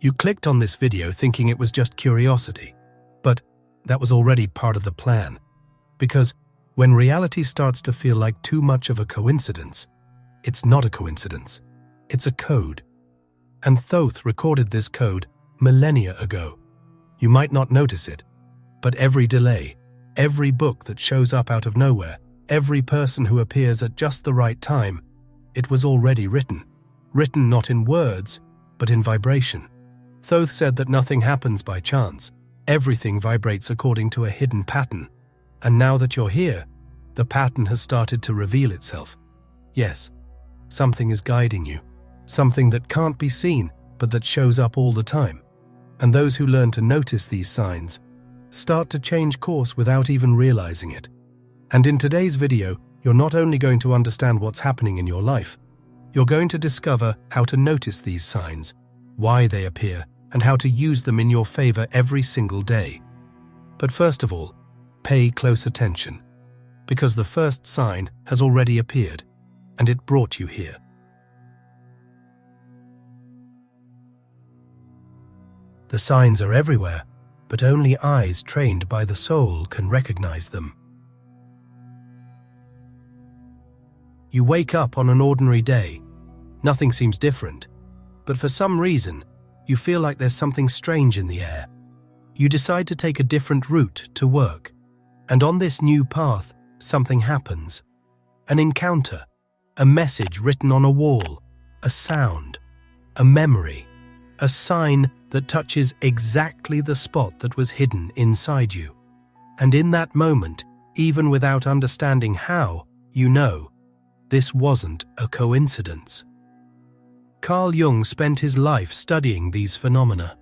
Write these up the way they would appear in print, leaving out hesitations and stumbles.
You clicked on this video thinking it was just curiosity, but that was already part of the plan. Because when reality starts to feel like too much of a coincidence, it's not a coincidence, it's a code. And Thoth recorded this code millennia ago. You might not notice it, but every delay, every book that shows up out of nowhere, every person who appears at just the right time, it was already written. Written not in words, but in vibration. Thoth said that nothing happens by chance. Everything vibrates according to a hidden pattern. And now that you're here, the pattern has started to reveal itself. Yes, something is guiding you. Something that can't be seen, but that shows up all the time. And those who learn to notice these signs start to change course without even realizing it. And in today's video, you're not only going to understand what's happening in your life, you're going to discover how to notice these signs, why they appear, and how to use them in your favor every single day. But first of all, pay close attention, because the first sign has already appeared, and it brought you here. The signs are everywhere, but only eyes trained by the soul can recognize them. You wake up on an ordinary day. Nothing seems different, but for some reason, you feel like there's something strange in the air. You decide to take a different route to work, and on this new path, something happens. An encounter, a message written on a wall, a sound, a memory, a sign that touches exactly the spot that was hidden inside you. And in that moment, even without understanding how, you know, this wasn't a coincidence. Carl Jung spent his life studying these phenomena.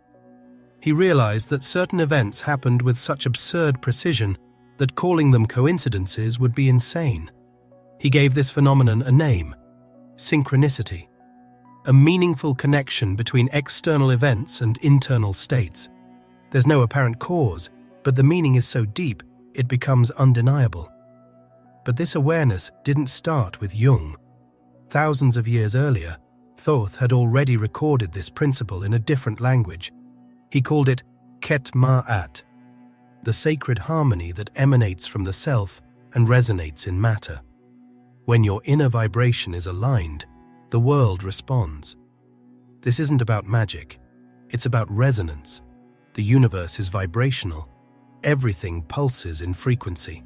He realized that certain events happened with such absurd precision that calling them coincidences would be insane. He gave this phenomenon a name: synchronicity, a meaningful connection between external events and internal states. There's no apparent cause, but the meaning is so deep, it becomes undeniable. But this awareness didn't start with Jung. Thousands of years earlier, Thoth had already recorded this principle in a different language. He called it Khet-Ma'at, the sacred harmony that emanates from the self and resonates in matter. When your inner vibration is aligned, the world responds. This isn't about magic. It's about resonance. The universe is vibrational. Everything pulses in frequency.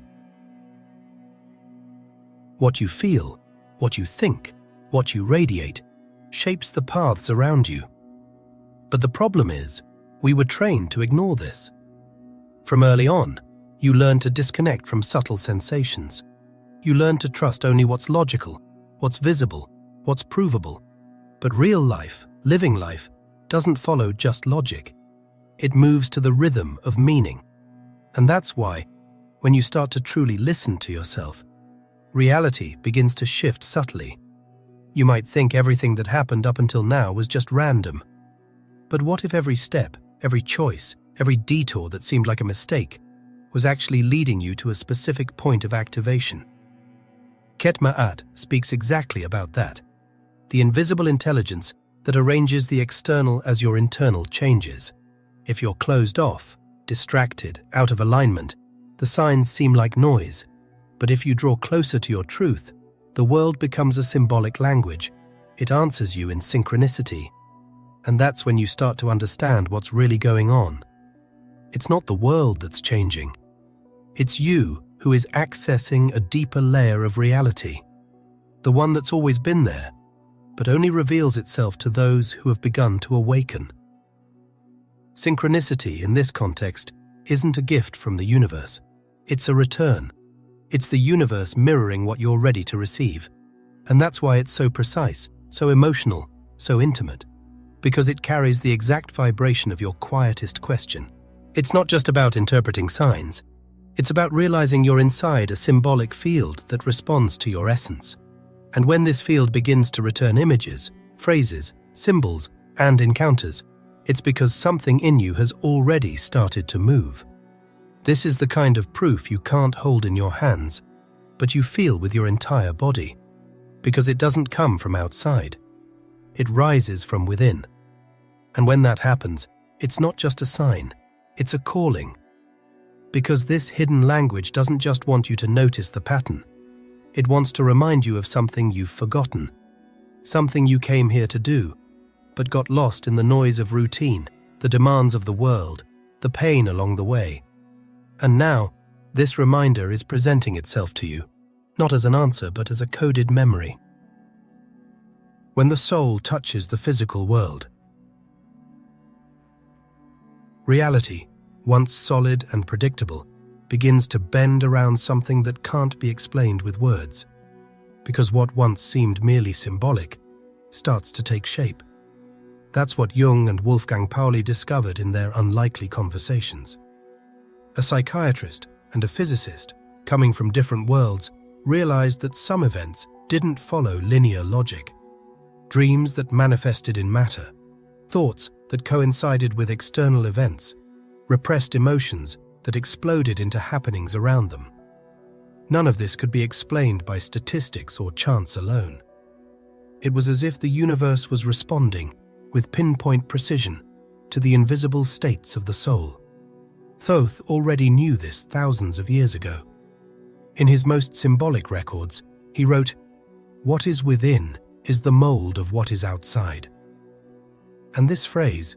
What you feel, what you think, what you radiate, shapes the paths around you. But the problem is, we were trained to ignore this. From early on, you learn to disconnect from subtle sensations. You learn to trust only what's logical, what's visible, what's provable. But real life, living life, doesn't follow just logic. It moves to the rhythm of meaning. And that's why, when you start to truly listen to yourself, reality begins to shift subtly. You might think everything that happened up until now was just random. But what if every step, every choice, every detour that seemed like a mistake was actually leading you to a specific point of activation? Khet-Ma'at speaks exactly about that. The invisible intelligence that arranges the external as your internal changes. If you're closed off, distracted, out of alignment, the signs seem like noise. But if you draw closer to your truth, the world becomes a symbolic language. It answers you in synchronicity. And that's when you start to understand what's really going on. It's not the world that's changing. It's you who is accessing a deeper layer of reality. The one that's always been there, but only reveals itself to those who have begun to awaken. Synchronicity in this context isn't a gift from the universe. It's a return. It's the universe mirroring what you're ready to receive. And that's why it's so precise, so emotional, so intimate. Because it carries the exact vibration of your quietest question. It's not just about interpreting signs. It's about realizing you're inside a symbolic field that responds to your essence. And when this field begins to return images, phrases, symbols, and encounters, it's because something in you has already started to move. This is the kind of proof you can't hold in your hands, but you feel with your entire body, because it doesn't come from outside. It rises from within. And when that happens, it's not just a sign, it's a calling. Because this hidden language doesn't just want you to notice the pattern. It wants to remind you of something you've forgotten, something you came here to do, but got lost in the noise of routine, the demands of the world, the pain along the way. And now, this reminder is presenting itself to you, not as an answer but as a coded memory. When the soul touches the physical world, reality, once solid and predictable, begins to bend around something that can't be explained with words, because what once seemed merely symbolic starts to take shape. That's what Jung and Wolfgang Pauli discovered in their unlikely conversations. A psychiatrist and a physicist, coming from different worlds, realized that some events didn't follow linear logic. Dreams that manifested in matter, thoughts that coincided with external events, repressed emotions that exploded into happenings around them. None of this could be explained by statistics or chance alone. It was as if the universe was responding, with pinpoint precision, to the invisible states of the soul. Thoth already knew this thousands of years ago. In his most symbolic records, he wrote, "What is within is the mold of what is outside." And this phrase,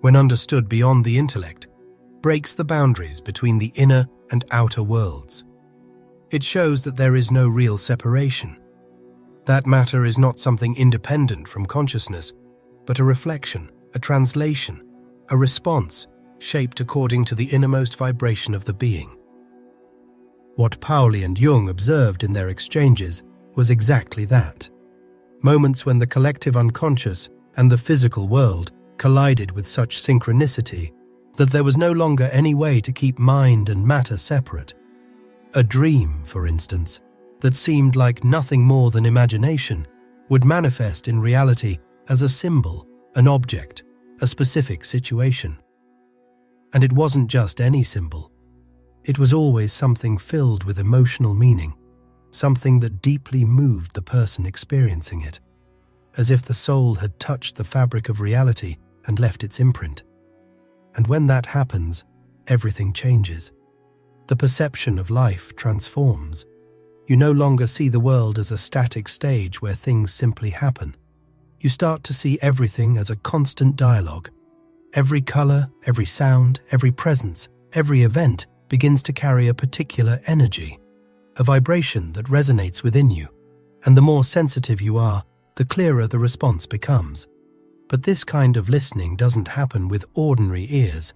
when understood beyond the intellect, breaks the boundaries between the inner and outer worlds. It shows that there is no real separation. That matter is not something independent from consciousness, but a reflection, a translation, a response shaped according to the innermost vibration of the being. What Pauli and Jung observed in their exchanges was exactly that. Moments when the collective unconscious and the physical world collided with such synchronicity that there was no longer any way to keep mind and matter separate. A dream, for instance, that seemed like nothing more than imagination would manifest in reality as a symbol, an object, a specific situation. And it wasn't just any symbol. It was always something filled with emotional meaning, something that deeply moved the person experiencing it, as if the soul had touched the fabric of reality and left its imprint. And when that happens, everything changes. The perception of life transforms. You no longer see the world as a static stage where things simply happen. You start to see everything as a constant dialogue. Every color, every sound, every presence, every event begins to carry a particular energy, a vibration that resonates within you. And the more sensitive you are, the clearer the response becomes. But this kind of listening doesn't happen with ordinary ears.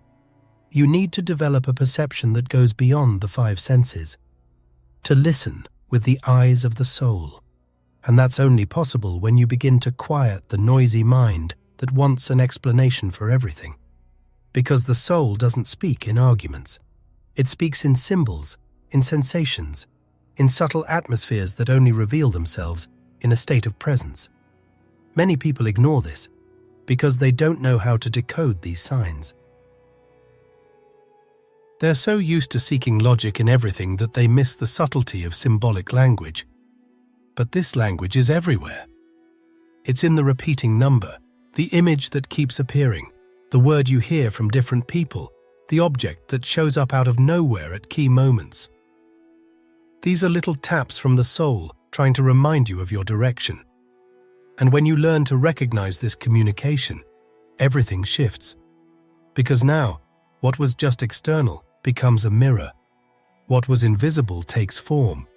You need to develop a perception that goes beyond the five senses, to listen with the eyes of the soul. And that's only possible when you begin to quiet the noisy mind that wants an explanation for everything. Because the soul doesn't speak in arguments. It speaks in symbols, in sensations, in subtle atmospheres that only reveal themselves in a state of presence. Many people ignore this because they don't know how to decode these signs. They're so used to seeking logic in everything that they miss the subtlety of symbolic language. But this language is everywhere. It's in the repeating number, the image that keeps appearing, the word you hear from different people, the object that shows up out of nowhere at key moments. These are little taps from the soul trying to remind you of your direction. And when you learn to recognize this communication, everything shifts. Because now, what was just external becomes a mirror. What was invisible takes form,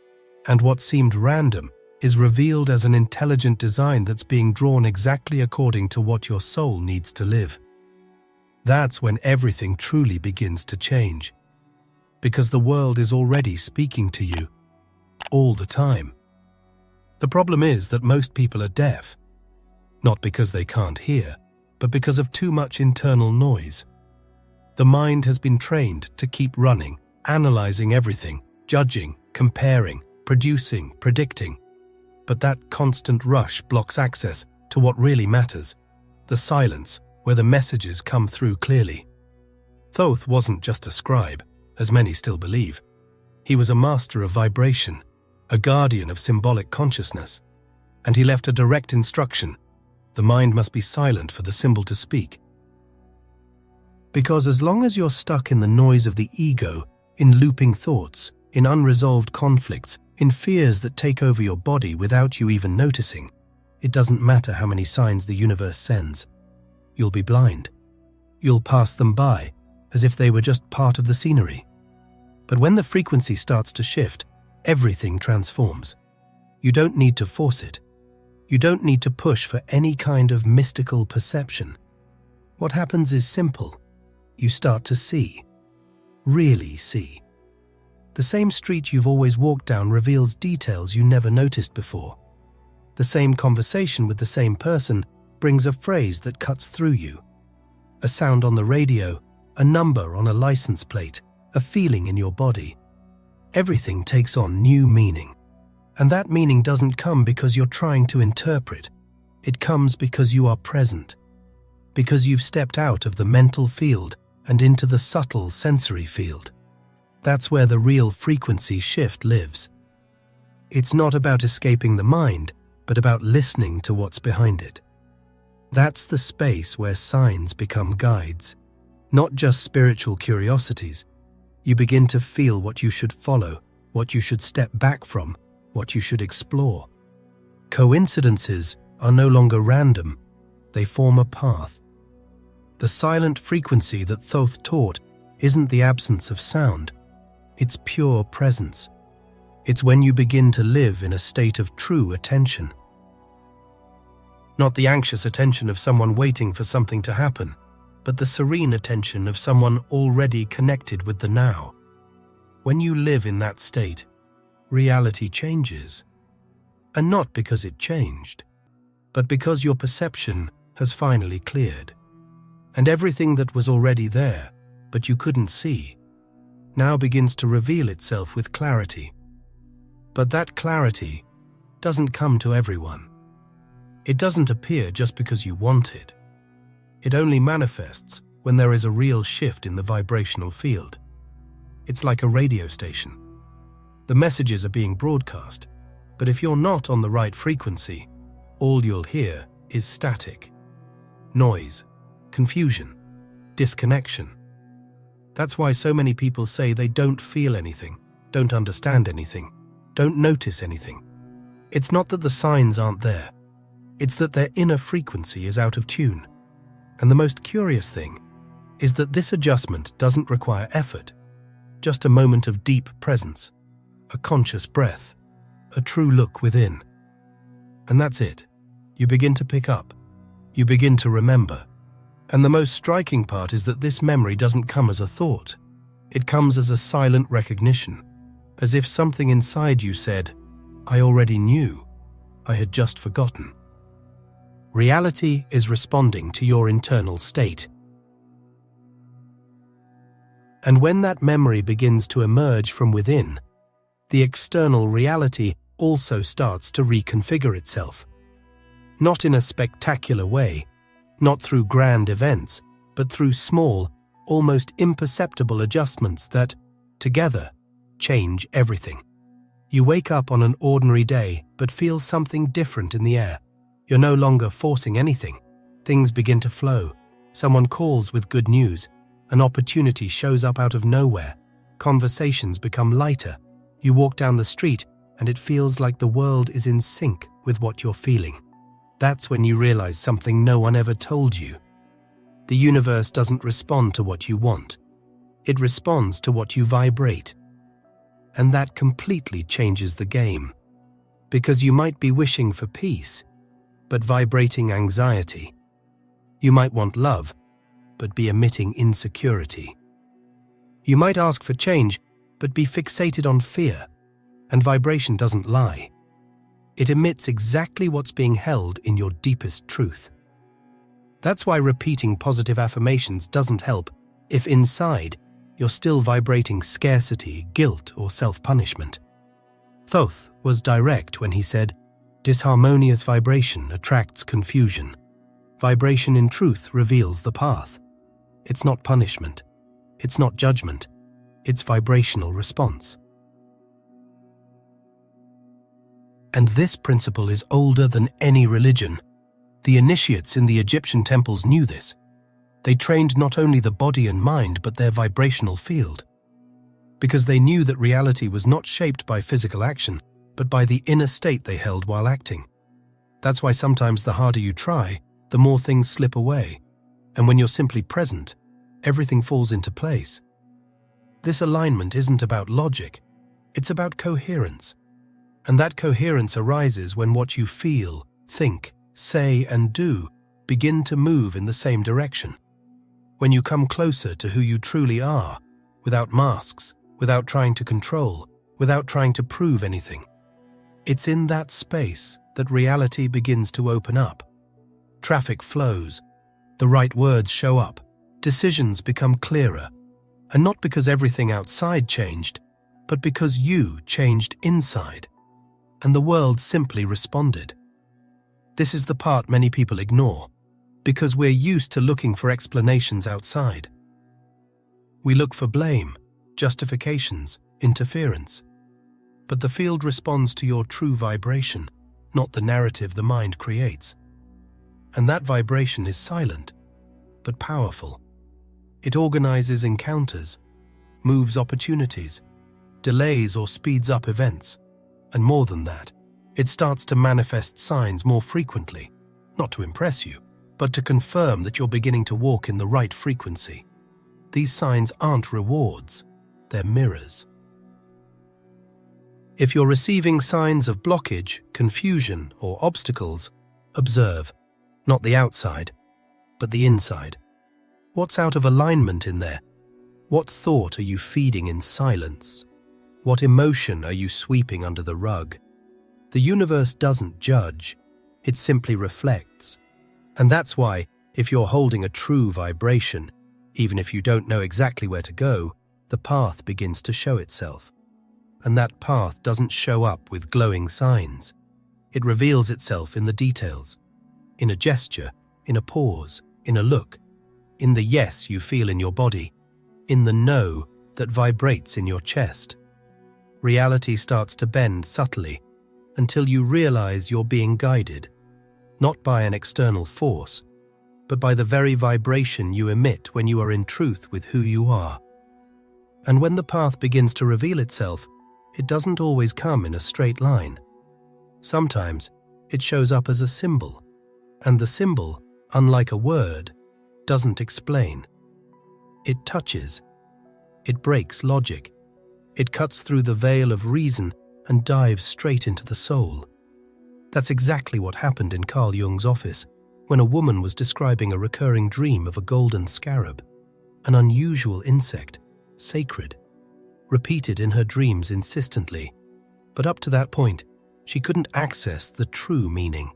and what seemed random is revealed as an intelligent design that's being drawn exactly according to what your soul needs to live. That's when everything truly begins to change, because the world is already speaking to you, all the time. The problem is that most people are deaf, not because they can't hear, but because of too much internal noise. The mind has been trained to keep running, analyzing everything, judging, comparing, producing, predicting. But that constant rush blocks access to what really matters, the silence where the messages come through clearly. Thoth wasn't just a scribe, as many still believe. He was a master of vibration, a guardian of symbolic consciousness, and he left a direct instruction. The mind must be silent for the symbol to speak, Because as long as you're stuck in the noise of the ego, in looping thoughts, in unresolved conflicts, in fears that take over your body without you even noticing, it doesn't matter how many signs the universe sends. You'll be blind. You'll pass them by, as if they were just part of the scenery. But when the frequency starts to shift, everything transforms. You don't need to force it. You don't need to push for any kind of mystical perception. What happens is simple. You start to see. Really see. The same street you've always walked down reveals details you never noticed before. The same conversation with the same person brings a phrase that cuts through you. A sound on the radio, a number on a license plate, a feeling in your body. Everything takes on new meaning. And that meaning doesn't come because you're trying to interpret. It comes because you are present. Because you've stepped out of the mental field and into the subtle sensory field. That's where the real frequency shift lives. It's not about escaping the mind, but about listening to what's behind it. That's the space where signs become guides, not just spiritual curiosities. You begin to feel what you should follow, what you should step back from, what you should explore. Coincidences are no longer random, they form a path. The silent frequency that Thoth taught isn't the absence of sound, it's pure presence. It's when you begin to live in a state of true attention. Not the anxious attention of someone waiting for something to happen, but the serene attention of someone already connected with the now. When you live in that state, reality changes. And not because it changed, but because your perception has finally cleared. And everything that was already there, but you couldn't see, now begins to reveal itself with clarity. But that clarity doesn't come to everyone. It doesn't appear just because you want it. It only manifests when there is a real shift in the vibrational field. It's like a radio station. The messages are being broadcast, but if you're not on the right frequency, all you'll hear is static, noise, confusion, disconnection. That's why so many people say they don't feel anything, don't understand anything, don't notice anything. It's not that the signs aren't there. It's that their inner frequency is out of tune. And the most curious thing is that this adjustment doesn't require effort, just a moment of deep presence, a conscious breath, a true look within. And that's it. You begin to pick up. You begin to remember. And the most striking part is that this memory doesn't come as a thought. It comes as a silent recognition, as if something inside you said, "I already knew. I had just forgotten." Reality is responding to your internal state. And when that memory begins to emerge from within, the external reality also starts to reconfigure itself. Not in a spectacular way, not through grand events, but through small, almost imperceptible adjustments that, together, change everything. You wake up on an ordinary day but feel something different in the air. You're no longer forcing anything. Things begin to flow. Someone calls with good news. An opportunity shows up out of nowhere. Conversations become lighter. You walk down the street and it feels like the world is in sync with what you're feeling. That's when you realize something no one ever told you. The universe doesn't respond to what you want. It responds to what you vibrate. And that completely changes the game. Because you might be wishing for peace, but vibrating anxiety. You might want love, but be emitting insecurity. You might ask for change, but be fixated on fear. And vibration doesn't lie. It emits exactly what's being held in your deepest truth. That's why repeating positive affirmations doesn't help if inside you're still vibrating scarcity, guilt, or self-punishment. Thoth was direct when he said, "Disharmonious vibration attracts confusion. Vibration in truth reveals the path." It's not punishment. It's not judgment. It's vibrational response. And this principle is older than any religion. The initiates in the Egyptian temples knew this. They trained not only the body and mind but their vibrational field, because they knew that reality was not shaped by physical action, but by the inner state they held while acting. That's why sometimes the harder you try, the more things slip away, and when you're simply present, everything falls into place. This alignment isn't about logic, it's about coherence. And that coherence arises when what you feel, think, say, and do begin to move in the same direction. When you come closer to who you truly are, without masks, without trying to control, without trying to prove anything. It's in that space that reality begins to open up. Traffic flows, the right words show up, decisions become clearer, and not because everything outside changed, but because you changed inside, and the world simply responded. This is the part many people ignore, because we're used to looking for explanations outside. We look for blame, justifications, interference. But the field responds to your true vibration, not the narrative the mind creates. And that vibration is silent, but powerful. It organizes encounters, moves opportunities, delays or speeds up events. And more than that, it starts to manifest signs more frequently, not to impress you, but to confirm that you're beginning to walk in the right frequency. These signs aren't rewards, they're mirrors. If you're receiving signs of blockage, confusion, or obstacles, observe, not the outside, but the inside. What's out of alignment in there? What thought are you feeding in silence? What emotion are you sweeping under the rug? The universe doesn't judge, it simply reflects. And that's why, if you're holding a true vibration, even if you don't know exactly where to go, the path begins to show itself. And that path doesn't show up with glowing signs. It reveals itself in the details, in a gesture, in a pause, in a look, in the yes you feel in your body, in the no that vibrates in your chest. Reality starts to bend subtly until you realize you're being guided, not by an external force, but by the very vibration you emit when you are in truth with who you are. And when the path begins to reveal itself, it doesn't always come in a straight line. Sometimes it shows up as a symbol, and the symbol, unlike a word, doesn't explain. It touches. It breaks logic. It cuts through the veil of reason and dives straight into the soul. That's exactly what happened in Carl Jung's office when a woman was describing a recurring dream of a golden scarab, an unusual insect, sacred, repeated in her dreams insistently. But up to that point, she couldn't access the true meaning.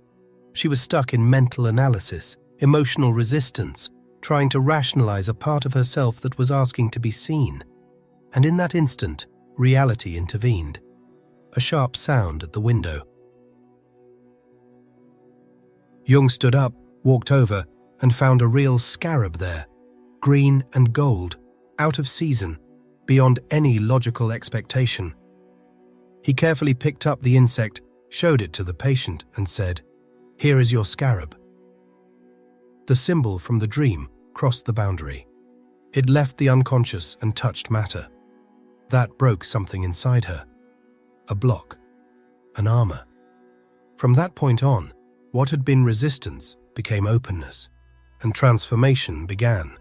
She was stuck in mental analysis, emotional resistance, trying to rationalize a part of herself that was asking to be seen. And in that instant, reality intervened. A sharp sound at the window. Jung stood up, walked over, and found a real scarab there, green and gold, out of season, beyond any logical expectation. He carefully picked up the insect, showed it to the patient, and said, "Here is your scarab." The symbol from the dream crossed the boundary. It left the unconscious and touched matter. That broke something inside her. A block. An armor. From that point on, what had been resistance became openness, and transformation began.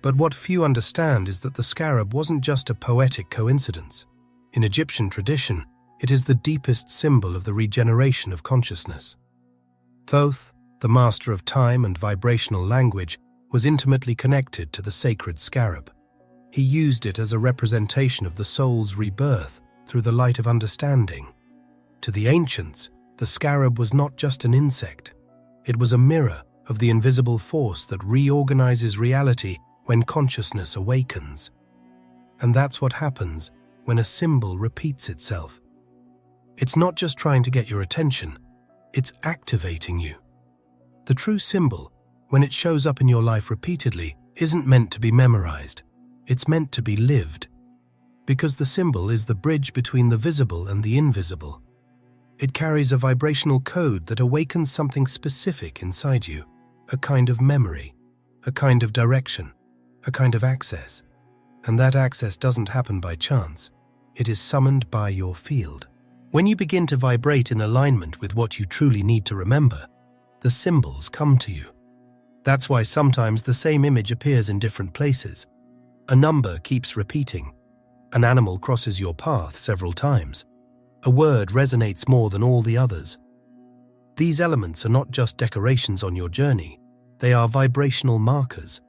But what few understand is that the scarab wasn't just a poetic coincidence. In Egyptian tradition, it is the deepest symbol of the regeneration of consciousness. Thoth, the master of time and vibrational language, was intimately connected to the sacred scarab. He used it as a representation of the soul's rebirth through the light of understanding. To the ancients, the scarab was not just an insect. It was a mirror of the invisible force that reorganizes reality when consciousness awakens. And that's what happens when a symbol repeats itself. It's not just trying to get your attention, it's activating you. The true symbol, when it shows up in your life repeatedly, isn't meant to be memorized. It's meant to be lived. Because the symbol is the bridge between the visible and the invisible. It carries a vibrational code that awakens something specific inside you, a kind of memory, a kind of direction, a kind of access. And that access doesn't happen by chance. It is summoned by your field. When you begin to vibrate in alignment with what you truly need to remember, the symbols come to you. That's why sometimes the same image appears in different places. A number keeps repeating. An animal crosses your path several times. A word resonates more than all the others. These elements are not just decorations on your journey, they are vibrational markers.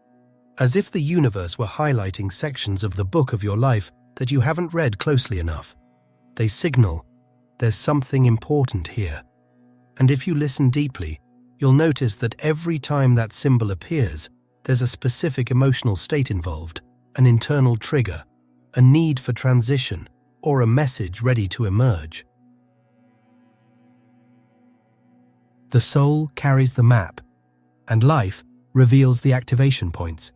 As if the universe were highlighting sections of the book of your life that you haven't read closely enough. They signal, there's something important here. And if you listen deeply, you'll notice that every time that symbol appears, there's a specific emotional state involved, an internal trigger, a need for transition, or a message ready to emerge. The soul carries the map, and life reveals the activation points.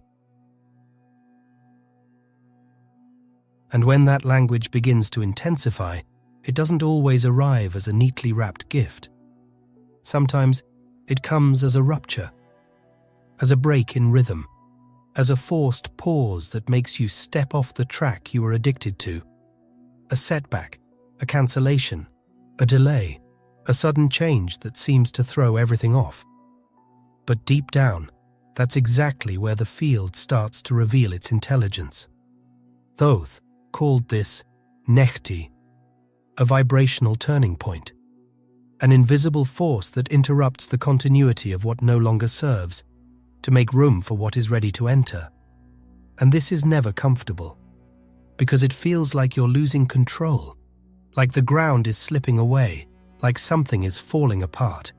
And when that language begins to intensify, it doesn't always arrive as a neatly wrapped gift. Sometimes it comes as a rupture, as a break in rhythm, as a forced pause that makes you step off the track you were addicted to. A setback, a cancellation, a delay, a sudden change that seems to throw everything off. But deep down, that's exactly where the field starts to reveal its intelligence. Thoth called this Nechti, a vibrational turning point, an invisible force that interrupts the continuity of what no longer serves to make room for what is ready to enter. And this is never comfortable, because it feels like you're losing control, like the ground is slipping away, like something is falling apart.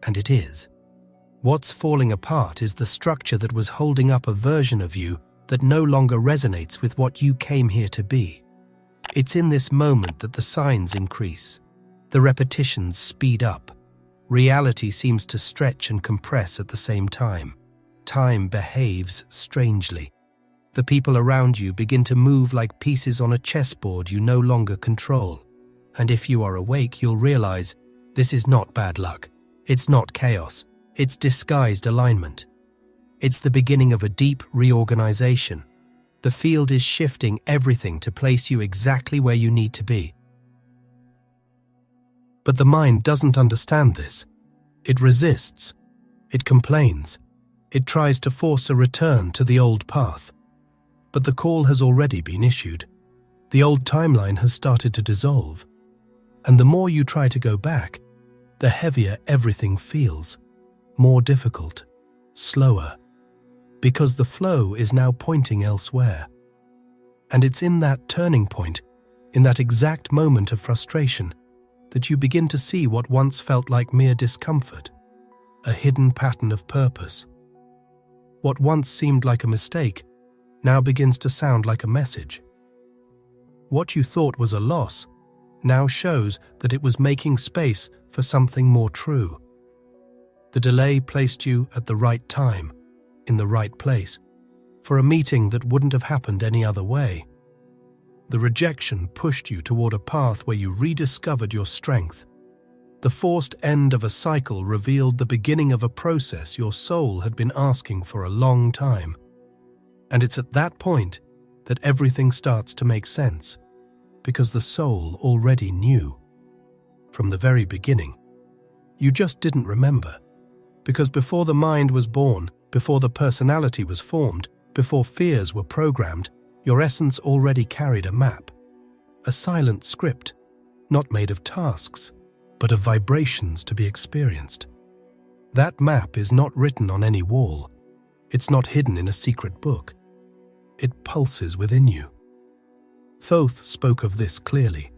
And it is. What's falling apart is the structure that was holding up a version of you that no longer resonates with what you came here to be. It's in this moment that the signs increase, the repetitions speed up, reality seems to stretch and compress at the same time. Time behaves strangely. The people around you begin to move like pieces on a chessboard you no longer control. And if you are awake, you'll realize this is not bad luck. It's not chaos. It's disguised alignment. It's the beginning of a deep reorganization. The field is shifting everything to place you exactly where you need to be. But the mind doesn't understand this. It resists. It complains. It tries to force a return to the old path. But the call has already been issued. The old timeline has started to dissolve. And the more you try to go back, the heavier everything feels. More difficult, slower, because the flow is now pointing elsewhere. And it's in that turning point, in that exact moment of frustration, that you begin to see what once felt like mere discomfort, a hidden pattern of purpose. What once seemed like a mistake now begins to sound like a message. What you thought was a loss now shows that it was making space for something more true. The delay placed you at the right time, in the right place, for a meeting that wouldn't have happened any other way. The rejection pushed you toward a path where you rediscovered your strength. The forced end of a cycle revealed the beginning of a process your soul had been asking for a long time. And it's at that point that everything starts to make sense, because the soul already knew. From the very beginning. You just didn't remember. Because before the mind was born, before the personality was formed, before fears were programmed, your essence already carried a map. A silent script, not made of tasks, but of vibrations to be experienced. That map is not written on any wall. It's not hidden in a secret book. It pulses within you. Thoth spoke of this clearly.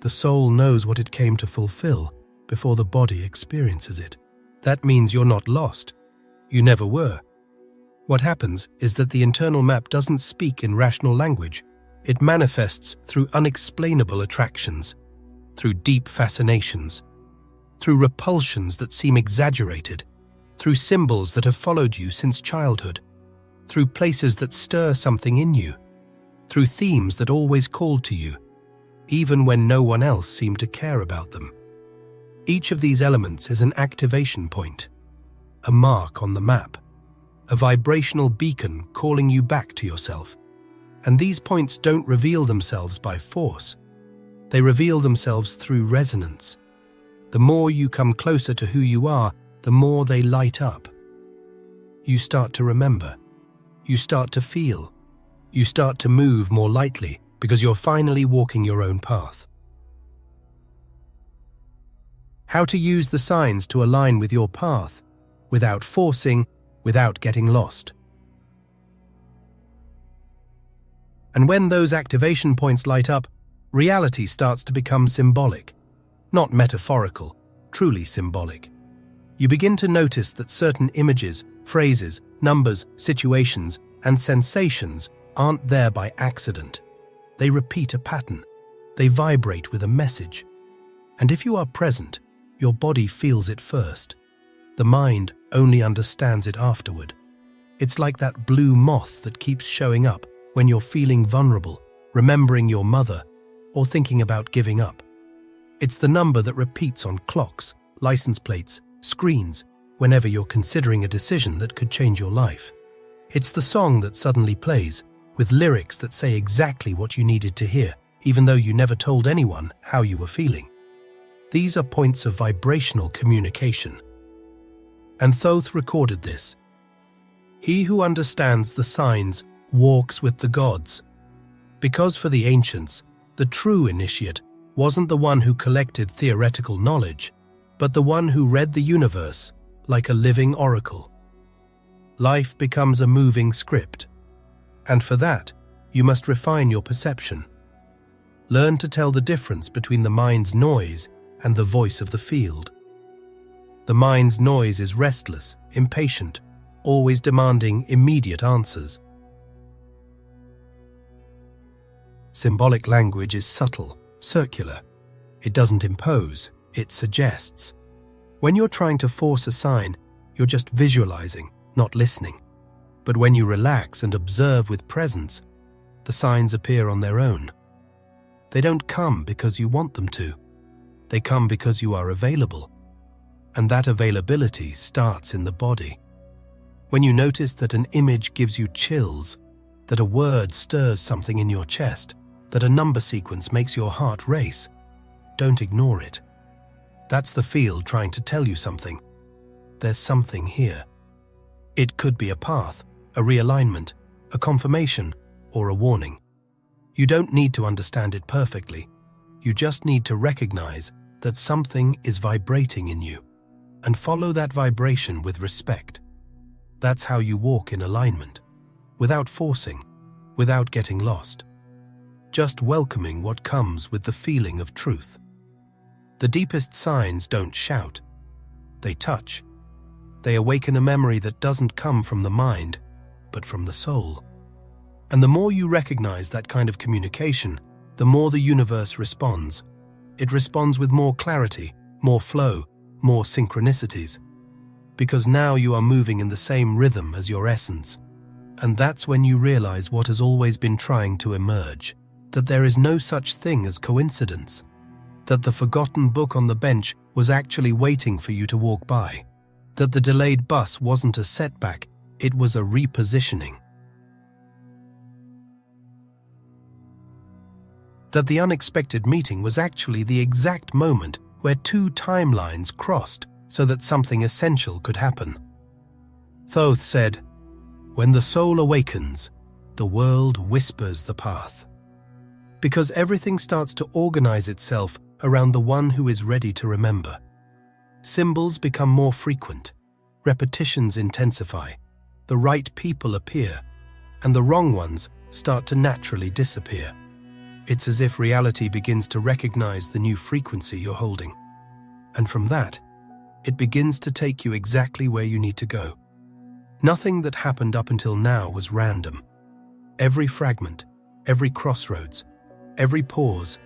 The soul knows what it came to fulfill before the body experiences it. That means you're not lost. You never were. What happens is that the internal map doesn't speak in rational language. It manifests through unexplainable attractions, through deep fascinations, through repulsions that seem exaggerated, through symbols that have followed you since childhood, through places that stir something in you, through themes that always called to you, even when no one else seemed to care about them. Each of these elements is an activation point, a mark on the map, a vibrational beacon calling you back to yourself. And these points don't reveal themselves by force. They reveal themselves through resonance. The more you come closer to who you are, the more they light up. You start to remember. You start to feel. You start to move more lightly because you're finally walking your own path. How to use the signs to align with your path without forcing, without getting lost. And when those activation points light up, reality starts to become symbolic, not metaphorical, truly symbolic. You begin to notice that certain images, phrases, numbers, situations, and sensations aren't there by accident. They repeat a pattern. They vibrate with a message. And if you are present, your body feels it first. The mind only understands it afterward. It's like that blue moth that keeps showing up when you're feeling vulnerable, remembering your mother, or thinking about giving up. It's the number that repeats on clocks, license plates, screens, whenever you're considering a decision that could change your life. It's the song that suddenly plays, with lyrics that say exactly what you needed to hear, even though you never told anyone how you were feeling. These are points of vibrational communication. And Thoth recorded this. He who understands the signs walks with the gods. Because for the ancients, the true initiate wasn't the one who collected theoretical knowledge, but the one who read the universe like a living oracle. Life becomes a moving script, and for that, you must refine your perception. Learn to tell the difference between the mind's noise and the voice of the field. The mind's noise is restless, impatient, always demanding immediate answers. Symbolic language is subtle, circular. It doesn't impose, it suggests. When you're trying to force a sign, you're just visualizing, not listening. But when you relax and observe with presence, the signs appear on their own. They don't come because you want them to. They come because you are available. And that availability starts in the body. When you notice that an image gives you chills, that a word stirs something in your chest, that a number sequence makes your heart race, don't ignore it. That's the field trying to tell you something. There's something here. It could be a path, a realignment, a confirmation, or a warning. You don't need to understand it perfectly. You just need to recognize that something is vibrating in you, and follow that vibration with respect. That's how you walk in alignment, without forcing, without getting lost. Just welcoming what comes with the feeling of truth. The deepest signs don't shout. They touch. They awaken a memory that doesn't come from the mind, but from the soul. And the more you recognize that kind of communication, the more the universe responds. It responds with more clarity, more flow, more synchronicities. Because now you are moving in the same rhythm as your essence. And that's when you realize what has always been trying to emerge. That there is no such thing as coincidence. That the forgotten book on the bench was actually waiting for you to walk by. That the delayed bus wasn't a setback, it was a repositioning. That the unexpected meeting was actually the exact moment where two timelines crossed so that something essential could happen. Thoth said, "When the soul awakens, the world whispers the path." Because everything starts to organize itself around the one who is ready to remember. Symbols become more frequent, repetitions intensify, the right people appear, and the wrong ones start to naturally disappear. It's as if reality begins to recognize the new frequency you're holding. And from that, it begins to take you exactly where you need to go. Nothing that happened up until now was random. Every fragment, every crossroads, every pause,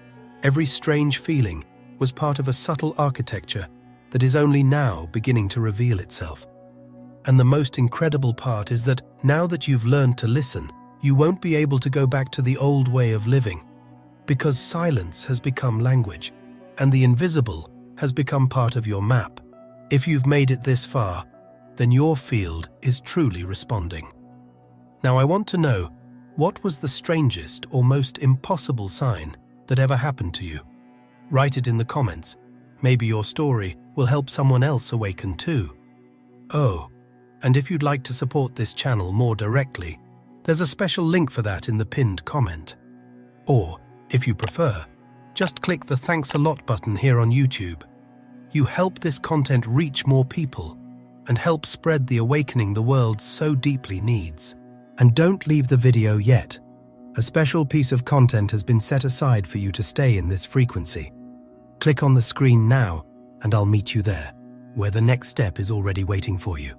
every strange feeling was part of a subtle architecture that is only now beginning to reveal itself. And the most incredible part is that now that you've learned to listen, you won't be able to go back to the old way of living, because silence has become language, and the invisible has become part of your map. If you've made it this far, then your field is truly responding. Now I want to know, what was the strangest or most impossible sign that ever happened to you? Write it in the comments. Maybe your story will help someone else awaken too. Oh, and if you'd like to support this channel more directly, there's a special link for that in the pinned comment. Or, if you prefer, just click the thanks a lot button here on YouTube. You help this content reach more people and help spread the awakening the world so deeply needs. And don't leave the video yet. A special piece of content has been set aside for you to stay in this frequency. Click on the screen now and I'll meet you there, where the next step is already waiting for you.